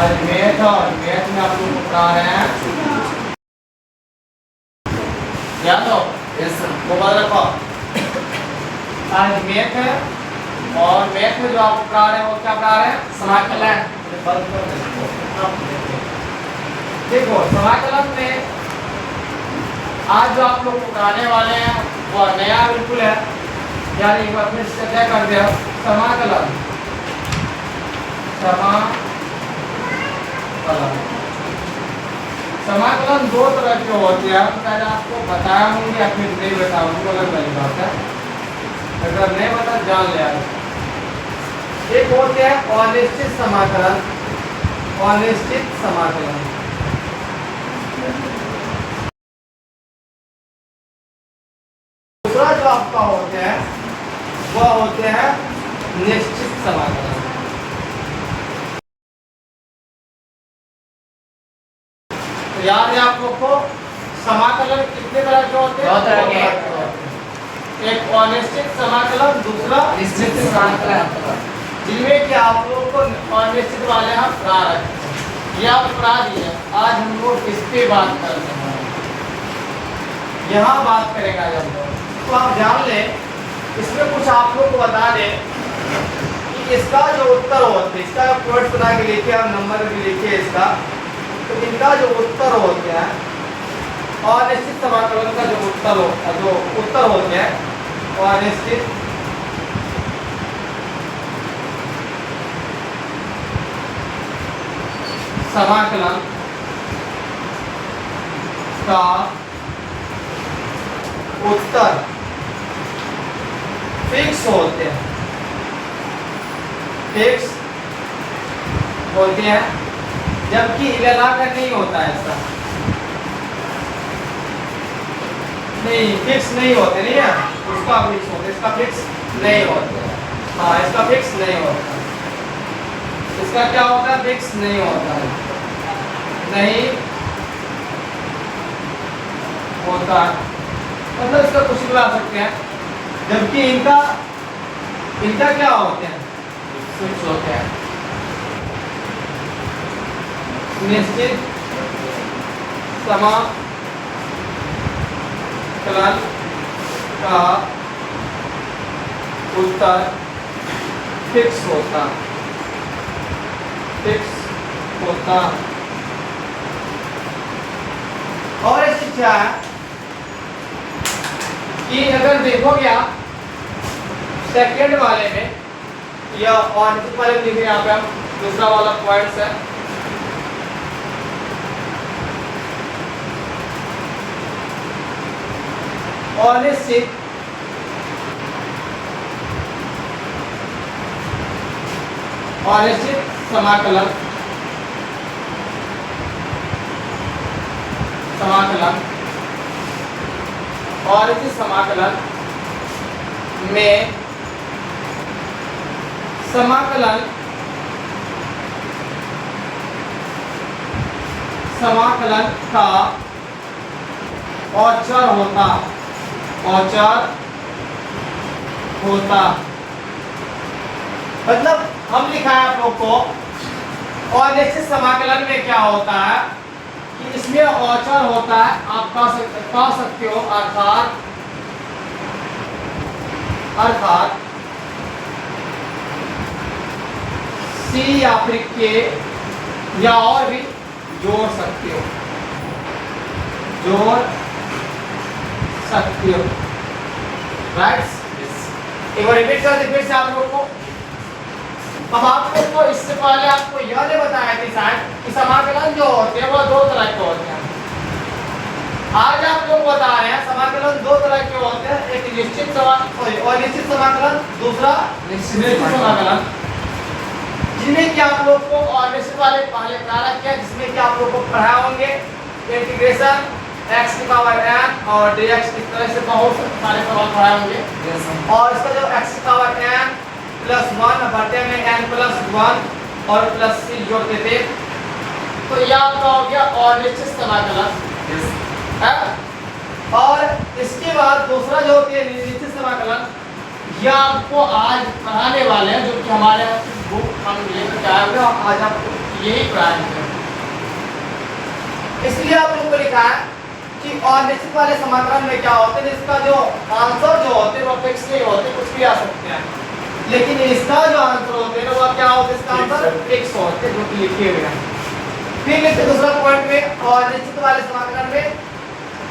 आज मैथ और मैथ में आप लोग को पढ़ा रहे हैं क्या तो मोबाइल रखो। आज मैथ है और मैथ में जो आप पढ़ा रहे हैं वो क्या पढ़ा रहे हैं? समाकलन। देखो समाकलन में आज जो आप लोग को पढ़ाने वाले हैं वो नया बिल्कुल है, यानी एक बार फिर से क्या कर दिया, समाकलन। समाकलन दो तरह के होते हैं, पहले आपको बताया होंगे या फिर नहीं बताऊंगी, अलग वाली बात है, अगर नहीं बता जान लिया। एक होते हैं अनिश्चित समाकलन, अनिश्चित समाकलन। दूसरा जो आपका होते हैं वह होते हैं निश्चित समाकलन। तो याद है आप लोग को समाकलन कितने तरह के होते हैं? दो तरह के एक अनिश्चित समाकलन, दूसरा निश्चित समाकलन, जिनमें कि आप लोगों को अनिश्चित वाले हम पढ़ा रहे हैं, ये आप पढ़ा दिए। आज हम लोग इस पे बात कर रहे हैं, यहाँ बात करेंगे आज हम लोग। तो आप जान लें, इसमें कुछ आप लोग को बता दें कि इसका जो उत्तर होते हैं, इसका प्लॉट बना के लिखे और नंबर भी लिखे इसका, तो इनका जो उत्तर होते हैं अनिश्चित समाकलन का जो उत्तर होते हैं अनिश्चित समाकलन का उत्तर फिक्स होते हैं, फिक्स होते हैं, जबकि इलाका नहीं होता है ऐसा, नहीं फिक्स नहीं होते, नहीं है उसका फिक्स होता है, इसका फिक्स नहीं होता। हाँ, इसका फिक्स नहीं होता, इसका क्या होता है? फिक्स नहीं होता है, नहीं होता, मतलब इसका कुछ भी ला सकते हैं, जबकि इनका क्या होते हैं? फिक्स होते हैं। निश्चित समाकलन का उत्तर फिक्स होता, फिक्स होता। और ऐसी क्या है कि अगर देखोगे आप सेकेंड वाले में या और वाले में लिखे, यहाँ पे हम दूसरा वाला पॉइंट्स है, अनिश्चित अनिश्चित समाकलन अनिश्चित समाकलन में समाकलन का औचर होता, औचर होता, मतलब हम लिखा है आप लोग को अनिश्चित समाकलन में क्या होता है कि इसमें औचर होता है, आप कह सकते हो अर्थात सी या फिर के या और भी जोड़ सकते हो, राइट। एक बार रिपीट कर दे फिर से आप लोगों को। अब आप लोग को इससे पहले आपको यह नहीं बताया थी शायद कि समाकलन जो होते हैं वो दो तरह के होते हैं। आज आप लोग बता रहे हैं समाकलन दो तरह के होते हैं, एक निश्चित अनिश्चित समाकलन, दूसरा निश्चित समाकलन, जिनमें कि आप लोग को अनिश्चित वाले पहले पढ़ा किया, जिसमें कि आप लोग को पढ़ाए होंगे इंटीग्रेशन x की पावर n और dx इस तरह से बहुत सारे सवाल पढ़ाए होंगे। और इसका जो x की पावर n प्लस 1 बटे में n प्लस 1 और प्लस c जोड़ते थे, तो यह आपका हो गया अनिश्चित समाकलन है। और इसके बाद दूसरा जो होती है निश्चित समाकलन, यह आपको आज पढ़ाने वाले हैं, जो कि हमारे बुक हम लेकर आए हुए हैं, आज आपको यही प्राइम है। इसलिए आप लोगों को लिखा है कि अनिश्चित वाले समाकलन में क्या होते हैं, इसका जो आंसर जो होते हैं वो फिक्स नहीं होते, कुछ भी आ सकते हैं, लेकिन इसका जो आंसर होते हैं वो क्या होते हैं, इसका आंसर फिक्स होते हैं, जो कि लिखे हुए हैं। फिर लिखते दूसरा पॉइंट में अनिश्चित वाले समाकलन में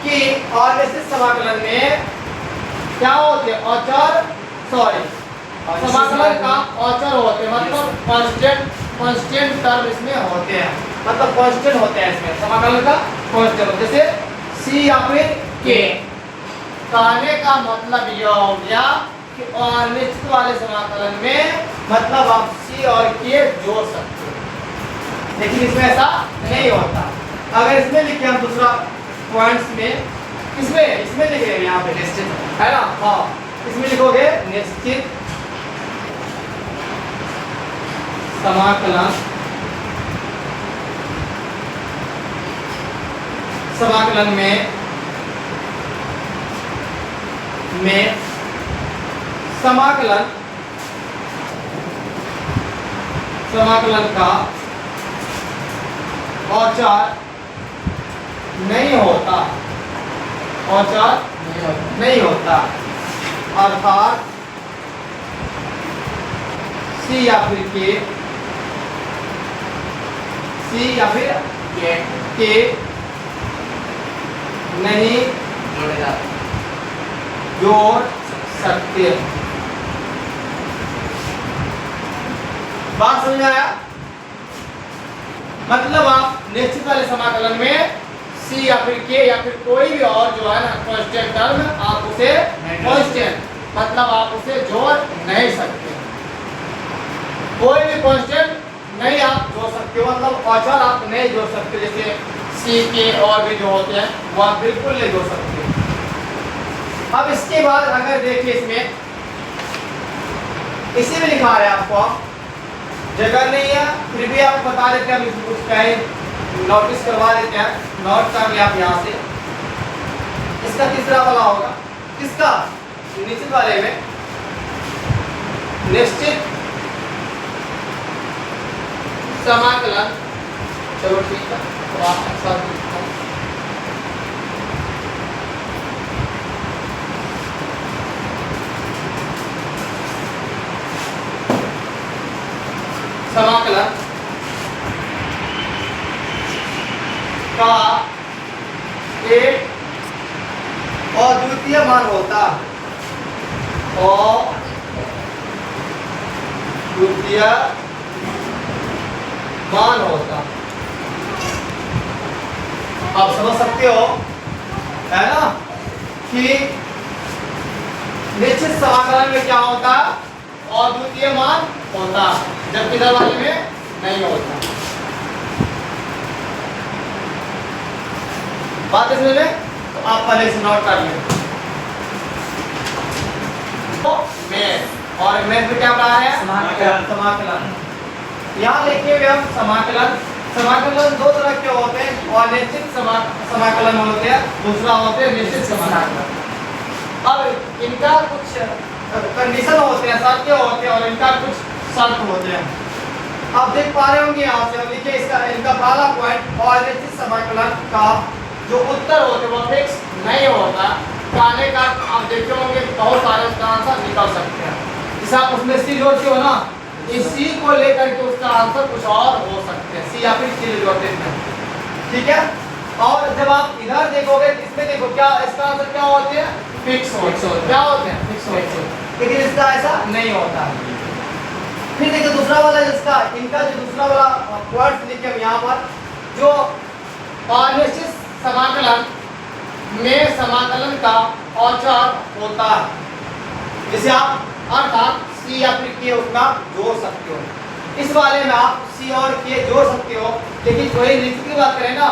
कि अनिश्चित समाकलन में क्या होते हैं, अचर सॉरी समाकलन का अचर होते हैं, मतलब कांस्टेंट टर्म इसमें होते हैं, मतलब कांस्टेंट होते हैं इसमें समाकलन का कांस्टेंट, जैसे सी या फिर के। कहने का मतलब यह हो गया कि अनिश्चित वाले समाकलन में मतलब आप सी और के जोड़ सकते हो, लेकिन इसमें ऐसा नहीं होता। अगर इसमें लिखे हम दूसरा पॉइंट्स में, इसमें लिखे यहाँ पे निश्चित है ना, हाँ इसमें लिखोगे निश्चित समाकलन में समाकलन का औचार नहीं होता, औचार नहीं होता, अर्थात सी या फिर के नहीं जोड़ सकते। बात समझ में आया? मतलब आप निश्चित वाले समाकलन में सी या फिर के या फिर कोई भी और जो है ना कांस्टेंट टर्म, आप उसे कांस्टेंट मतलब आप उसे जोड़ नहीं सकते, कोई भी कांस्टेंट नहीं आप जोड़ सकते हो, मतलब औचार आप नहीं जोड़ सकते, जैसे सी के और भी जो होते हैं वो आप बिल्कुल नहीं जोड़ सकते। अब इसके बाद अगर देखिए इसमें इसी में लिखा है, आपको जगह नहीं है फिर भी आपको बता देते हैं, हम कुछ कहीं नोटिस करवा देते हैं, नोट कर लिया आप यहाँ से। इसका तीसरा वाला होगा, किसका, निश्चित वाले में निश्चित समाकलन, चलो ठीक है तो आप अच्छा समाकलन का एक अद्वितीय मान होता, अद्वितीय मान होता। आप समझ सकते हो है ना कि निश्चित समाकलन में क्या होता, अद्वितीय मान होता, जबकि इधर वाले में नहीं होता। बात इसमें तो आप पहले से नोट कर लें। तो मैथ और मैथ में क्या पढ़ा है, समाकलन। यहाँ लिखे हुए हम समाकलन दो तरह के होते हैं, अनिश्चित समाकलन होते हैं, दूसरा होते हैं निश्चित समाकलन। अब इनका कुछ कंडीशन होते हैं, शर्तें होते हैं और इनका कुछ शर्त होते हैं। आप देख पा रहे होंगे यहाँ से, देखिए इसका इनका पहला पॉइंट, अनिश्चित समाकलन का जो उत्तर होते हैं वो फिक्स नहीं होता। कहने का आप देखे होंगे बहुत सारे उसका आंसर निकल सकते हैं, जैसे आप उसमें सी जोड़ते हो ना, इसी को लेकर के उसका आंसर कुछ और हो सकते हैं, सी या फिर सी जोड़ते हैं, ठीक है। और जब आप इधर देखोगे इसमें देखो क्या इसका आंसर क्या होते हैं, फिक्स होते हैं, क्या होते हैं, फिक्स होते हैं, लेकिन इसका ऐसा नहीं होता। फिर देखिए दूसरा वाला जिसका इनका जो दूसरा वाला वर्ड लिखे हम यहाँ पर, जो अनिश्चित समाकलन में समाकलन का औचार होता है, जिसे आप अर्थात सी या फिर के उसका जोड़ सकते हो। इस वाले में आप सी और के जोड़ सकते हो, लेकिन वही निश्चित की बात करें ना,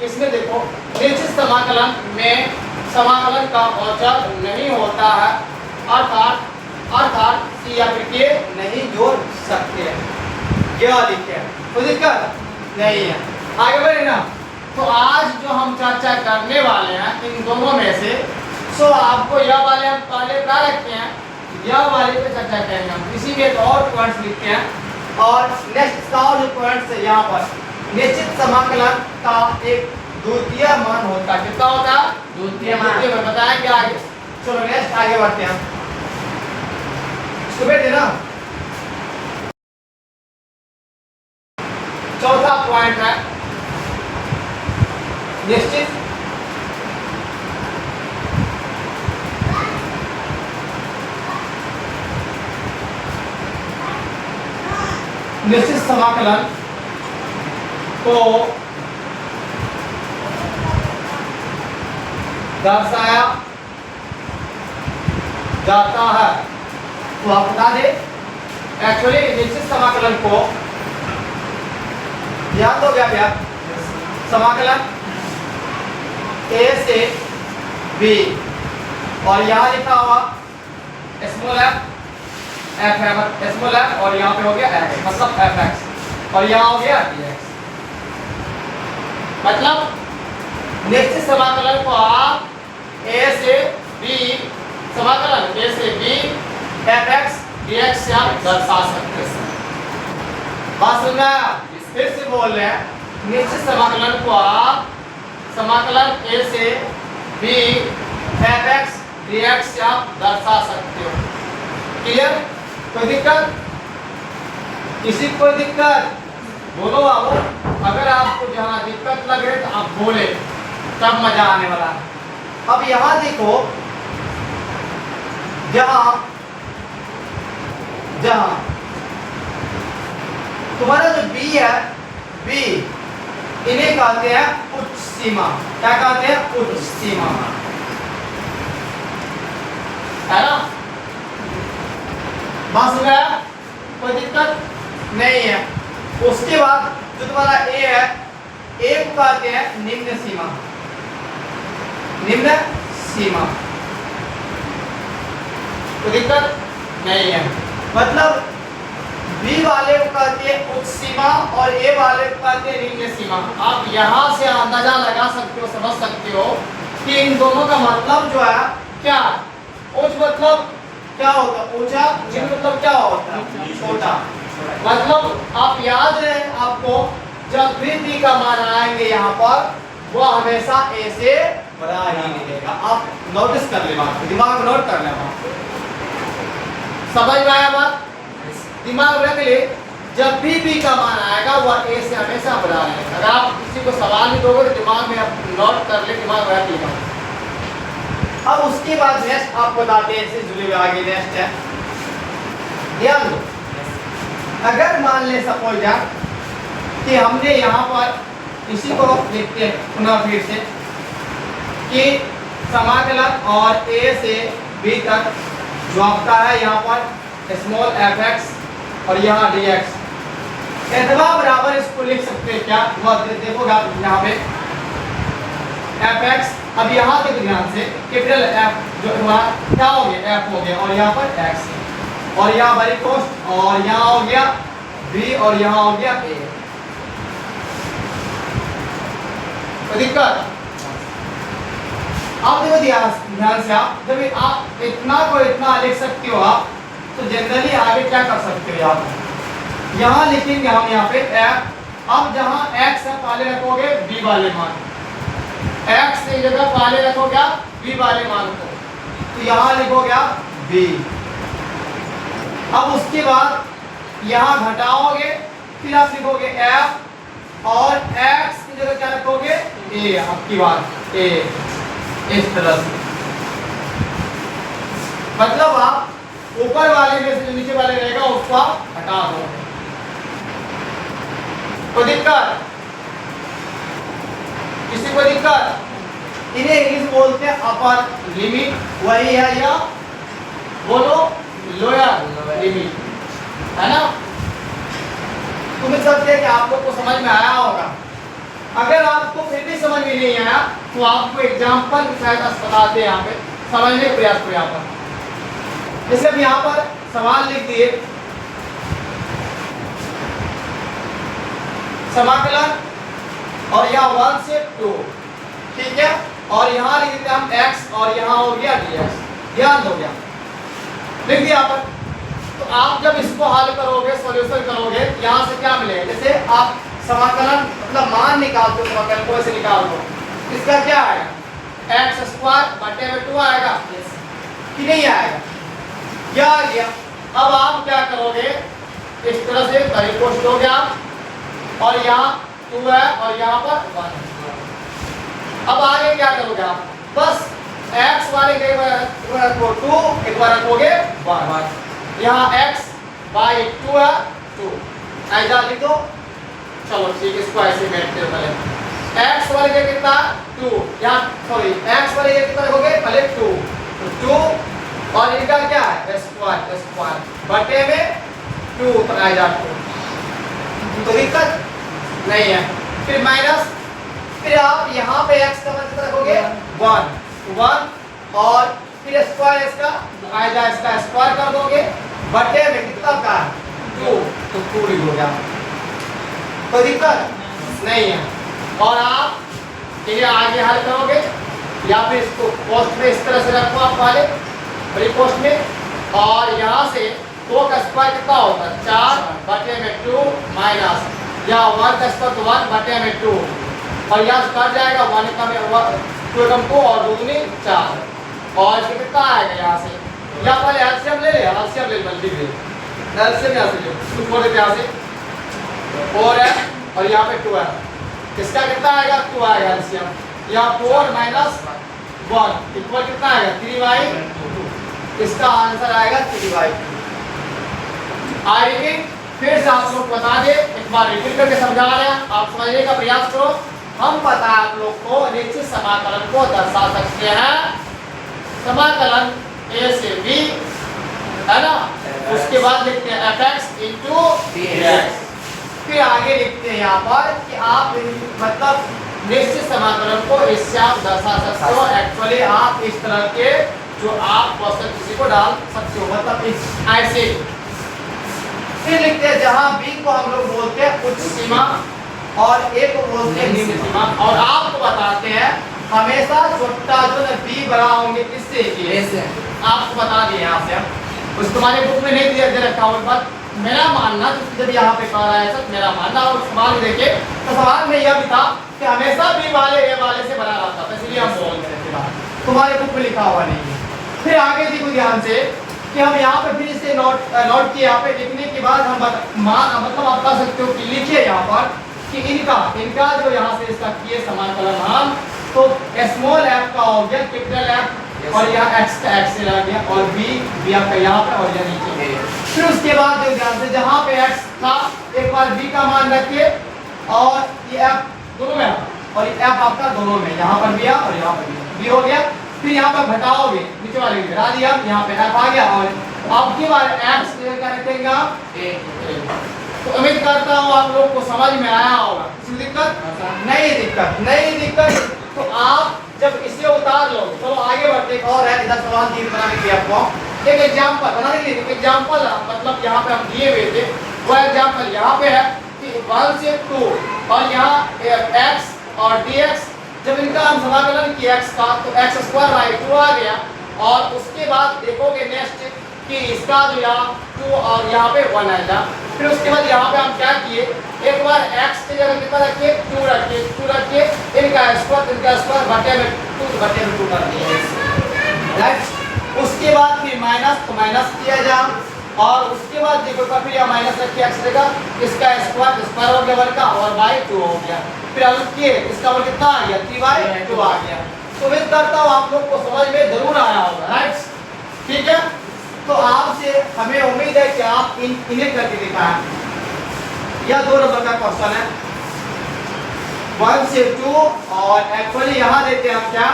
इसमें देखो निश्चित समाकलन में समाकलन का औचार नहीं होता है, अर्थात सी या फिर के नहीं जोड़ सकते हैं। क्या लिखे हैं, कोई दिक्कत नहीं है। आगे बढ़े ना, तो आज जो हम चर्चा करने वाले हैं इन दोनों में से, सो आपको यह वाले हम पहले क्या रखते हैं, यह वाले पे चर्चा करेंगे हम, इसी में एक और पॉइंट्स लिखते हैं और नेक्स्ट का जो पॉइंट है यहाँ पर निश्चित समाकलन का एक द्वितीय मान होता है। कितना होता है? द्वितीय मान। में बताया क्या आगे। चलो नेक्स्ट आगे बढ़ते हैं। इसको बैठ देना। चौथा पॉइंट है निश्चित समाकलन को दर्शाया जाता है। तो आप बता दें एक्चुअली निश्चित समाकलन को याद हो गया क्या? समाकलन a से b और यहाँ लिखा हुआ स्मॉल f है स्मॉल f और यहाँ पे हो गया x मतलब fx और यहाँ हो गया dx। मतलब निश्चित समाकलन को आप a से b समाकलन a से b fx dx से आप दर्शा सकते हैं। बात समझ में आया? फिर से बोल रहे हैं निश्चित समाकलन को आप समाकलन a से b fx dx से आप दर्शा सकते हो। क्लियर? कोई दिक्कत? किसी को कोई दिक्कत? बोलो बाबू। अगर आपको जहाँ दिक्कत लगे तो आप बोले तब मजा आने वाला है। अब यहाँ देखो जहाँ तुम्हारा जो b है b इन्हें कहते हैं उच्च सीमा। क्या कहते हैं? उच्च सीमा है ना। बात समझ आया? कोई दिक्कत नहीं है। उसके बाद जो तुम्हारा a है a को कहते हैं निम्न सीमा। निम्न सीमा कोई दिक्कत नहीं है। मतलब b वाले को कहते हैं उच्च सीमा और a वाले को कहते हैं निम्न सीमा। आप यहाँ से अंदाजा लगा सकते हो, समझ सकते हो कि इन दोनों का मतलब जो है क्या। उच्च मतलब क्या होता है? ऊंचा। निम्न मतलब क्या होता है? छोटा। मतलब आप याद रहे आपको जब भी b का मान आएंगे यहाँ पर वो हमेशा a से बड़ा ही मिलेगा। आप नोटिस कर ले बात, दिमाग में नोट कर ले बात। समझ में आया बात? दिमाग रख ले जब भी b का मान आएगा वह a से हमेशा बड़ा रहेगा। अगर आप किसी को सवाल नहीं दोगे तो दिमाग में आप नोट कर ले, दिमाग में रख लेगा। अब उसके बाद नेक्स्ट आप बताते हैं इससे जुड़े हुए आगे नेक्स्ट है ध्यान दो। अगर मान ले सपोज यार कि हमने यहाँ पर इसी को लिखते हैं पुनः फिर से कि समाकलन और a से b तक जो आपका है यहाँ पर स्मॉल fx और यहाँ dx इतना बराबर इसको लिख सकते हैं क्या? देखोगे आप यहाँ पे fx। अब यहाँ तक ध्यान से कैपिटल F जो हमारा क्या हो गया? f हो गया और यहाँ पर x और यहाँ बड़ी कोष्ठ और यहाँ हो गया b और यहाँ हो गया a। कोई दिक्कत? आप देखो ध्यान से आप जब आप इतना को इतना लिख सकते हो आप तो जनरली आगे क्या कर सकते हो? यहाँ लिखेंगे हम यहाँ पे f। अब जहाँ x है पहले रखोगे b वाले मान, x की जगह पहले रखोगे आप b वाले मान को तो यहाँ लिखोगे आप b। अब उसके बाद यहाँ घटाओगे फिर आप लिखोगे f और x की जगह क्या रखोगे? a। आपकी बात a इस तरह से। मतलब आप ऊपर वाले में से जो नीचे वाले रहेगा उसको आप हटा दो। कोई दिक्कत? किसी को दिक्कत? इन्हें इंग्लिश बोलते हैं अपर लिमिट, वही है या बोलो लोअर लिमिट, है ना। तुम्हें सब कि आप लोग को समझ में आया होगा। अगर आपको फिर भी समझ में नहीं आया तो आपको एग्जाम्पल के साथ बताते हैं यहाँ पे, समझने का प्रयास करो। यहाँ पर जैसे अब यहाँ पर सवाल लिख दिए समाकलन और यहाँ 1 से 2, ठीक है, और यहाँ लिख देते हम x और यहाँ हो गया dx। ध्यान दो गया लिख दिया यहाँ पर। तो आप जब इसको हल करोगे, सॉल्यूशन करोगे, यहाँ से क्या मिलेगा? जैसे आप समाकलन मतलब मान निकालते हो, समाकलन को ऐसे निकाल दो, इसका क्या आएगा? एक्स स्क्वायर बटे में 2 आएगा कि नहीं आएगा? क्या आ गया? अब आप क्या करोगे? इस तरह से परिपोष दोगे आप, और यहाँ 2 है और यहाँ पर 1 है। अब आगे क्या करोगे आप? बस x वाले के एक बार रखो 2, एक बार रखोगे 1। यहाँ x बाई 2 है 2, ऐसा लिख दो। चलो ठीक है, इसको ऐसे बैठते हो पहले। x वाले के कितना 2, यहाँ सॉरी x वाले के कितना रखोगे? पहले 2, तो 2 और इनका क्या है? स्क्वायर बटे में 2, तो ऐसा 2, तो दिक्कत नहीं है। फिर माइनस, फिर आप यहाँ पे x का मतलब रखोगे 1 और फिर स्क्वायर इसका आएगा, इसका स्क्वायर कर दोगे बटे में कितना का 2, तो 2 लिख दोगे आप, कोई दिक्कत नहीं है। और आप ये आगे हल करोगे या फिर इसको पोस्ट में इस तरह से रखो आप वाले बड़ी पोस्ट में, और यहाँ से 2 का स्क्वायर कितना होता है? 4 बटे में 2 माइनस या 1 का स्क्वायर तो 1 बटे में 2, और यहाँ से कट जाएगा 1 का में 2 कम 2 और 2 दूनी 4, और इसके कितना आएगा? यहाँ से या पहले एलसीएम ले ले, एलसीएम ले जल्दी ले, एलसीएम यहाँ से ले 2 4 देते यहाँ से 4 है और यहाँ पे 2 है, इसका कितना आएगा? 2 आएगा एलसीएम। यहाँ 4 माइनस 1 इक्वल कितना आएगा? 3/2, इसका आंसर आएगा 3/2। आई रिपीट, फिर से आप लोग बता दे, एक बार रिपीट करके समझा रहे हैं, आप समझने का प्रयास करो। हम पता है आप लोग को निश्चित समाकलन को दर्शा सकते हैं, समाकलन a से b है ना, उसके बाद लिखते हैं fx into dx, फिर आगे लिखते हैं यहाँ पर कि आप मतलब निश्चित समाकलन को इससे आप दर्शा सकते हो। एक्चुअली आप इस तरह के जो आप क्वेश्चन किसी को डाल सकते हो, मतलब इस ऐसे। फिर लिखते हैं जहाँ b को हम लोग बोलते हैं उच्च सीमा और a को बोलते हैं निम्न सीमा, और आपको बताते हैं हमेशा छोटा जो है b बड़ा होंगे किससे? a से। आपको बता दिए यहाँ से, हम उस तुम्हारे बुक में नहीं दिया दे रखा और बात मेरा मानना, जब यहाँ पे कह रहा है सब मेरा मानना, और सवाल देखे तो सवाल में यह भी था कि हमेशा b वाले a वाले से बड़ा रहता था, इसलिए हम बोलते हैं, तुम्हारे बुक में लिखा हुआ नहीं है। फिर आगे देखो ध्यान से कि हम यहाँ पे फिर से नोट किए, यहाँ पे लिखने के बाद हम मतलब आप कह सकते हो कि लिखिए यहाँ पर कि इनका जो यहाँ से इसका किए समाकलन हम, तो स्मॉल f का हो गया कैपिटल F, और यहाँ x का x से लग गया, और b आपका यहाँ पे और यहाँ नीचे। फिर उसके बाद जो ध्यान से जहाँ पे x था एक बार b का मान रखिए, और ये f दोनों में, और ये f आपका दोनों में, यहाँ पर भी है और यहाँ पर भी b हो गया। फिर यहाँ पर घटाओगे, नीचे वाले घटा दिया, यहाँ पे f आ गया, और अब की बार x क्या रखेंगे आप? तो उम्मीद करता हूँ आप लोग को समझ में आया होगा, किसी दिक्कत नहीं दिक्कत। तो आप जब इसे उतार लो, चलो आगे बढ़ते। एक और है, इधर सवाल तीन बनाने के लिए आपको एक एग्जांपल बनाने के लिए, एग्जांपल मतलब यहाँ पे हम दिए हुए थे, वो एग्जांपल यहाँ पे है कि 1 से 2 और यहाँ x और dx, जब इनका हम समाकलन किया x का, तो x² 2 आ गया, और उसके बाद देखोगे नेक्स्ट कि इसका जो यहाँ 2 और यहाँ पे 1 आएगा। फिर उसके बाद यहाँ पे हम क्या किए, एक बार x की जगह कितना रखिए? 2 रखिए, इनका स्क्वायर बटे में 2 कर दिए, राइट। उसके बाद फिर माइनस, तो माइनस किया जाए, और उसके बाद देखो फिर यहाँ माइनस रखिए x जगह, इसका स्क्वायर हो गया 1 का, और बाई 2 हो गया। फिर अलग किए, इसका वन कितना आ गया? 3/2 आ गया। तो उम्मीद करता हूँ आप लोग को समझ में जरूर आया होगा, राइट, ठीक है। तो आपसे हमें उम्मीद है कि आप इन्हें करके दिखाएं। यह 2 नंबर का क्वेश्चन है, 1 से 2, और एक्चुअली यहाँ देते हैं हम क्या?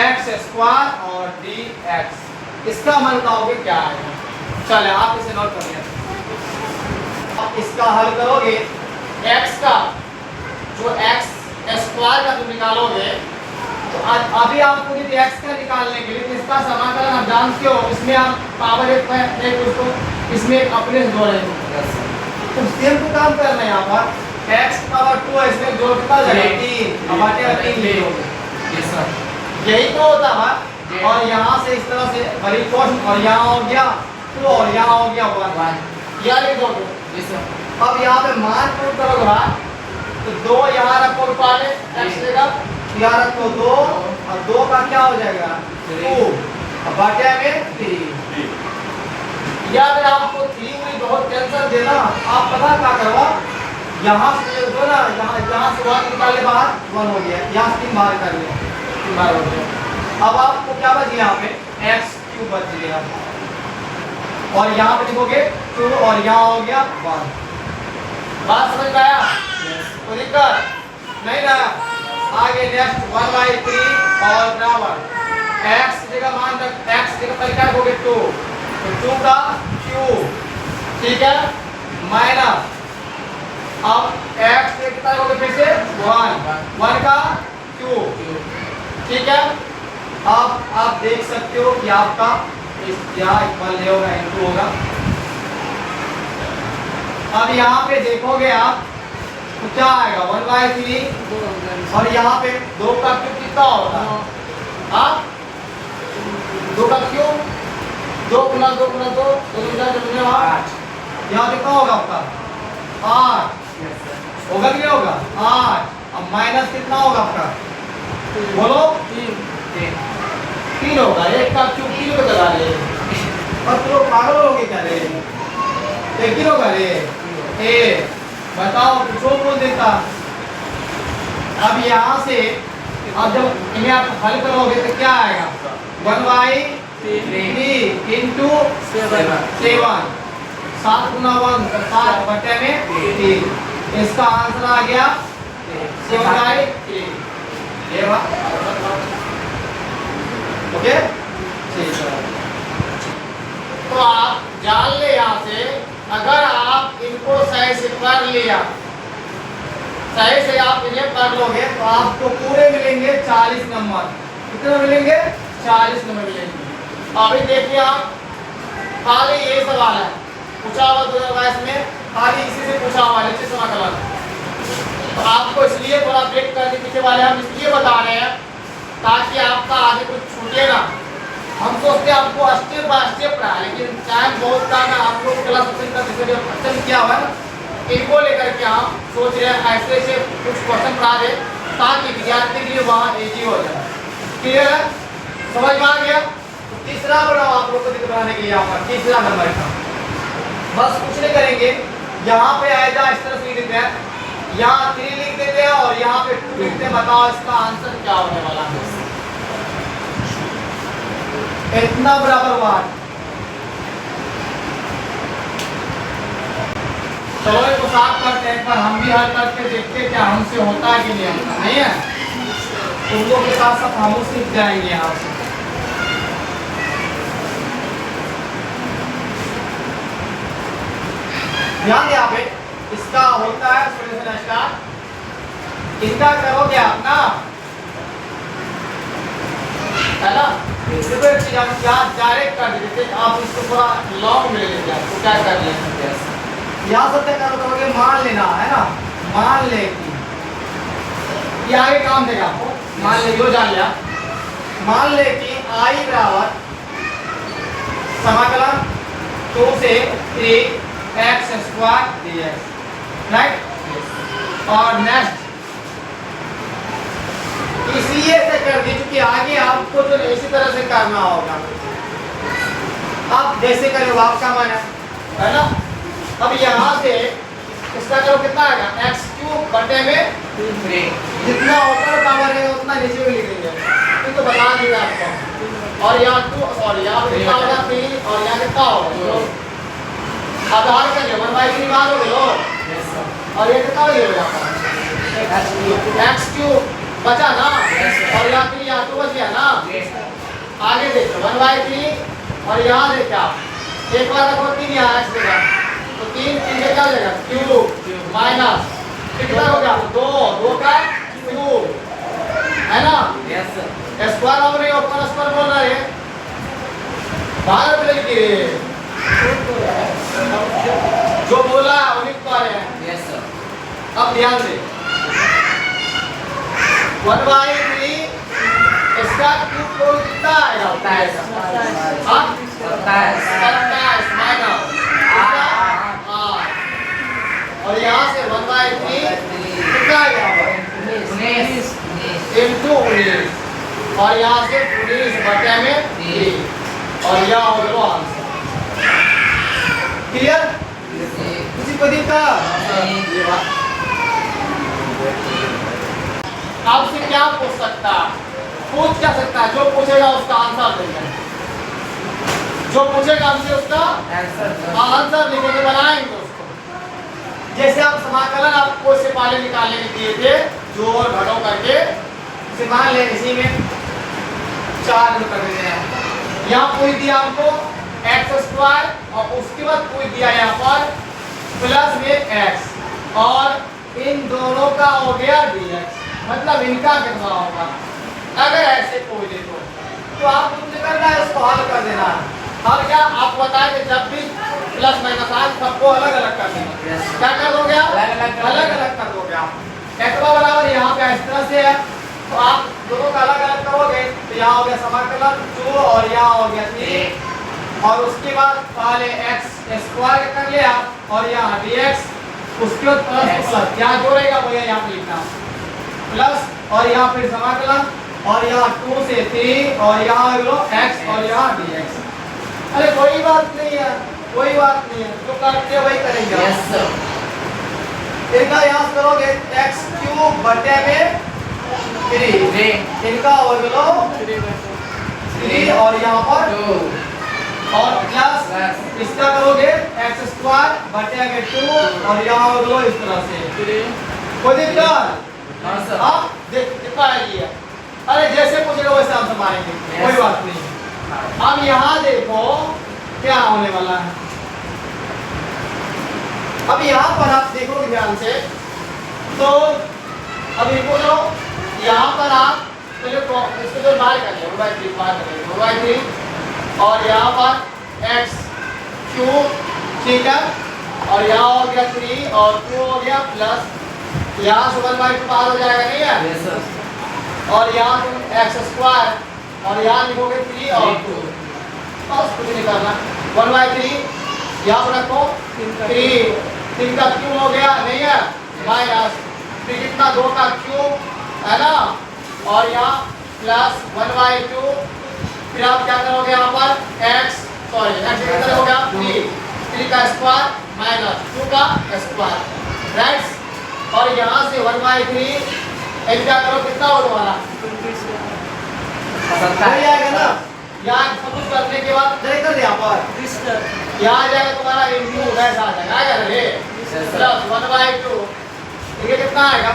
x² और dx, इसका मान बताओगे क्या आएगा? चले आप इसे नोट कर लिया, आप इसका हल करोगे, x का जो x² का तुम निकालोगे, तो अभी आपको यदि x का निकालने के लिए, तो इसका समाकलन आप जानते हो, इसमें आप पावर एक उसको इसमें एक अपने से जोड़ रहे हो, तो सेम को काम करना है। यहाँ पर x पावर 2 है, इसमें जोड़ कितना जाएगा? 3 बटे 3 ले लोगे, यही तो होता है। और यहाँ से इस तरह से बड़ी कोष्ठ, और यहाँ हो गया 2 और यहाँ हो गया 1 1 यहाँ लिख दोगे। yes sir अब यहाँ पे मान पुट करोगे भाई, तो 2 यहाँ रखो पहले x देगा, यहाँ रखो 2 और 2 का क्या हो जाएगा 2, अब बाटे में 3। या अगर आपको 3 में बहुत टेंशन देना, आप पता क्या करो, यहाँ से दो ना, यहाँ से 1 निकाले बाहर 1 हो गया, यहाँ से 3 बाहर कर लिया 3 बार हो गया। अब आपको क्या बच गया यहाँ पे x³ बच गया, और यहाँ पे लिखोगे 2 और यहाँ हो गया 1। बात समझ में आया? तो दिक्कत नहीं ना। आगे नेक्स्ट 1/3 और बराबर x जगह मान रख, x जगह पहले क्या लिखोगे 2, तो 2 का क्यूब, ठीक है, माइनस अब x से कितना लिखोगे फिर से 1 का क्यूब, ठीक है। अब आप देख सकते हो कि आपका इस यहाँ इक्वल होगा इनटू होगा। अब यहाँ पे देखोगे आप तो क्या आएगा 1/3 और यहाँ पे 2 का क्यूब कितना होगा, हाँ 2 का क्यूब 2 गुना 2 गुना 2 8, यहाँ कितना होगा आपका 8 होगा कि नहीं होगा 8। अब माइनस कितना होगा आपका बोलो 3 होगा, 1 का क्यूब 3 को लगा ले, और तो पागल हो गए क्या रे, 1 ही होगा रे ए, बताओ कुछ बोल देता। अब यहाँ से अब जब इन्हें आप हल करोगे तो क्या आएगा 1/3 इंटू 7 7 गुना 1 7 बटे में 3, इसका आंसर आ गया 7/3। ये बात ओके ठीक है। तो आप जान ले यहाँ से, अगर आप इनको सही से कर लिया, सही से आप इन्हें कर लोगे तो आपको पूरे मिलेंगे 40 नंबर। कितने मिलेंगे 40 नंबर मिलेंगे। अभी देखिए आप खाली ये सवाल है पूछा हुआ 2022 में, खाली इसी से पूछा हुआ है नीचे समाकलन। तो आपको इसलिए थोड़ा ब्रेक करके पीछे वाले हम इसलिए बता रहे हैं ताकि आपका आगे कुछ छूटे ना। हम सोचते हैं आपको स्टेप बाय स्टेप रहा, लेकिन टाइम बहुत कम है। आप लोग क्लास अटेंड किया हुआ है, इनको लेकर के हम सोच रहे हैं ऐसे ऐसे कुछ क्वेश्चन पढ़ा दे ताकि विद्यार्थी के लिए वहाँ इजी हो जाए। क्लियर है, समझ में आ गया? तो तीसरा बनाओ आप लोग को दिखाने के लिए यहाँ पर तीसरा नंबर का बस कुछ नहीं करेंगे, यहाँ पे आएगा इस तरह से लिख देते हैं, यहाँ 3 लिख देते हैं और यहाँ पे 2 लिखते हैं। बताओ इसका आंसर क्या होने वाला है? इतना बराबर 1। चलो इसको साफ करते हैं, एक बार हम भी हल करके देखते हैं क्या हमसे होता है कि नहीं होता, नहीं है? तुम लोग के साथ साथ हम सीख जाएंगे यहाँ से। ध्यान दें आप, इसका होता है सॉल्यूशन स्टार्ट, इनका करोगे आप ना, है ना? देखो एक चीज हम क्या डायरेक्ट कर देते, आप इसको थोड़ा लॉन्ग में ले लेते हैं, तो क्या कर लेंगे यहाँ सत्य करोगे, मान लेना है ना, मान ले कि ये आगे काम देगा आपको, मान ले जो जान लिया, मान ले कि आई बराबर समाकलन 2 से 3 x² dx, राइट? और नेक्स्ट इसलिए से कर दी क्योंकि आगे आपको जो इसी तरह से करना होगा। आप जैसे करोगे आपका मन है ना। अब यहाँ से इसका जो कितना आएगा x³ बटे में 3, जितना ऊपर पावर है उतना नीचे भी लिख देंगे, तो बता दिया आपको। और यहाँ 2 और यहाँ कितना होगा 3 और यहाँ कितना होगा आधार कर ले 1/3 बार हो गया, और ये कितना हो गया x³ बचा ना, और यहाँ 3 यहाँ 2 बच गया ना। आगे देखो 1/3 और यहाँ देखा एक बार रखो 3 यहाँ x देगा, तो 3 का क्या हो जाएगा क्यूब माइनस कितना हो गया 2 का क्यूब, है ना? Yes sir. स्क्वायर अब नहीं ओपन स्क्वायर बोल रहा है बाहर मिल के जो बोला है उन्हीं को आ रहे हैं। Yes sir. अब ध्यान दे 1/3 इसका क्यूब आपको कितना आएगा? 27 हाँ? 27 27 माइनस 8 और यहाँ से 1/3 कितना आएगा? 19 इंटू 19 और यहाँ से 19 बटे में 3 और यह हो गया आंसर। क्लियर? किसी को दिक्कत? ये बात आपसे क्या पूछ सकता है? पूछ क्या सकता है? जो पूछेगा उसका आंसर देंगे। जो पूछेगा हमसे उसका आंसर लिखेंगे, बनाएंगे उसको। जैसे आप समाकलन आपको इससे पहले निकालने के दिए थे, जोड़ घटाव करके, इसे मान ले इसी में 4 कर देते हैं। यहाँ पूछ दिया हमको x² और उसके बाद पूछ दिया यहाँ पर प्लस में x और इन दोनों का हो गया dx, मतलब इनका कितना होगा अगर ऐसे पूछ दे तो आप कुछ करना है, उसको हल कर देना है। और क्या आप बताएं कि जब भी प्लस माइनस आए सबको अलग अलग कर देना। क्या कर दोगे आप? अलग अलग कर दोगे आप। x बराबर यहाँ पे इस तरह से है तो आप दोनों का अलग अलग करोगे तो यहाँ हो गया समाकलन 2 और यहाँ हो गया 3 और उसके बाद पहले x² कर लिया और यहाँ dx, उसके बाद प्लस यहाँ जोड़ेगा वो यहाँ पे लिखना प्लस और यहाँ फिर समाकलन और यहाँ 2 से 3 और यहाँ x और यहाँ dx। अरे कोई बात नहीं है, कोई बात नहीं है, जो करते वही करेंगे। Yes sir. इनका यहाँ से करोगे x³ बटे में 3 इनका हो गया 3 और यहाँ पर 2 और प्लस इसका करोगे x² बटे में 2 और यहाँ हो गया इस तरह से। कोई दिक्कत? हाँ सर। हाँ देख कितना है ये? अरे जैसे पूछेगा वैसे आंसर मारेंगे, कोई बात नहीं। अब यहाँ देखो क्या होने वाला है। अब यहाँ पर आप देखोगे ध्यान से तो अब इनको जो यहाँ पर आप चलो इसको जो बाहर कर ले 1/3 बाहर कर ले 1/3 और यहाँ पर x³ ठीक है और यहाँ हो गया 3 और 2 हो गया प्लस यहाँ से 1/2 बाहर हो जाएगा नहीं है? Yes sir. और यहाँ x² और यहाँ लिखोगे 3 और 2 बस कुछ नहीं करना 1/3 यहाँ पर रखो 3 का क्यूब हो गया नहीं है माइनस फिर कितना 2 का क्यूब है ना और यहाँ प्लस 1/2 फिर आप क्या करोगे यहाँ पर x कितना हो गया 3 का स्क्वायर माइनस 2 का स्क्वायर राइट और यहाँ से 1/3 क्या करो कितना हो तुम्हारा सही आएगा ना। यहाँ सब कुछ करने के बाद कर यहाँ पर यहाँ आ जाएगा तुम्हारा इंटू वैसा आ जाएगा आएगा ना ये प्लस 1/2 ये कितना आएगा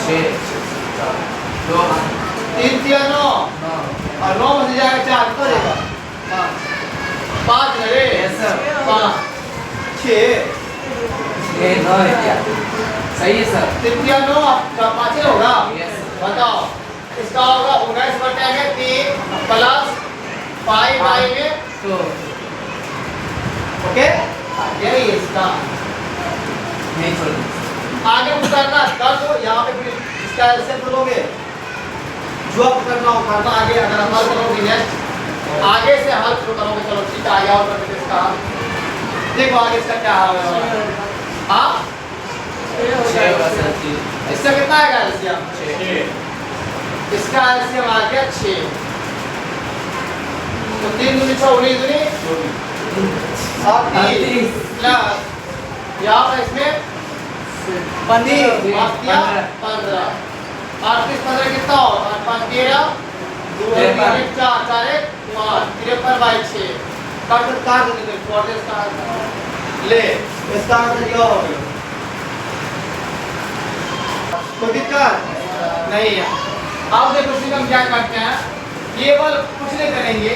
3 3 9 और 9 में से जाएगा 4 कितना देगा 5 रे 5 6 सही है सर। 3 3 9 आपका 5 होगा यस बताओ इसका होगा 19 बटे में 3 प्लस पाई बाई में तो ओके यही इसका नहीं छोड़ आगे कुछ करना कर दो यहाँ पे फिर इसका एलसीएम करोगे जो आप करना हो करना आगे अगर हम हल करोगे नेक्स्ट आगे से हल शुरू करोगे चलो ठीक है आगे और करते इसका देखो आगे इसका क्या हल होगा हाँ 6 होगा सर। इससे कितना आएगा एलसीएम 6 इसका एलसीएम आ गया 6 तो 3 दूनी 6 19 दूनी और 30 प्लस यहाँ पर इसमें 15 15 38 15 कितना हो 5 13 2 4 4 1 5 53/6 काट दो फोर्टी इसका ले इसका आंसर क्या हो गया कोई दिक्कत नहीं है। अब देखो इसी हम क्या करते हैं केवल कुछ नहीं करेंगे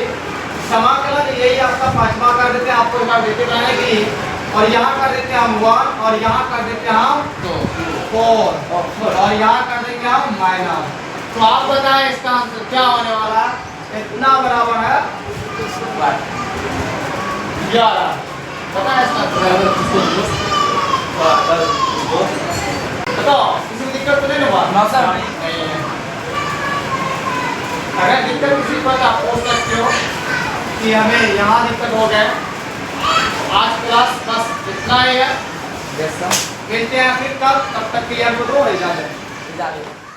समाकलन यही आपका 5वां कर देते हैं आपको एक बार देते बनाने के लिए और यहाँ कर देते हैं हम 1 और यहाँ कर देते हैं हम 4 और यहाँ कर देंगे हम माइनस। तो आप बताएं इसका आंसर क्या होने वाला है इतना बराबर है 11 बताएं इसका बताओ किसी को दिक्कत तो नहीं होगा ना सर। नहीं है दिक्कत किसी पर आप पूछ सकते हो कि हमें यहाँ दिक्कत हो गया। आज क्लास बस इतना ही है। Yes sir. मिलते हैं फिर कल, तब तक के लिए आपको दो इजाजत। इजाजत।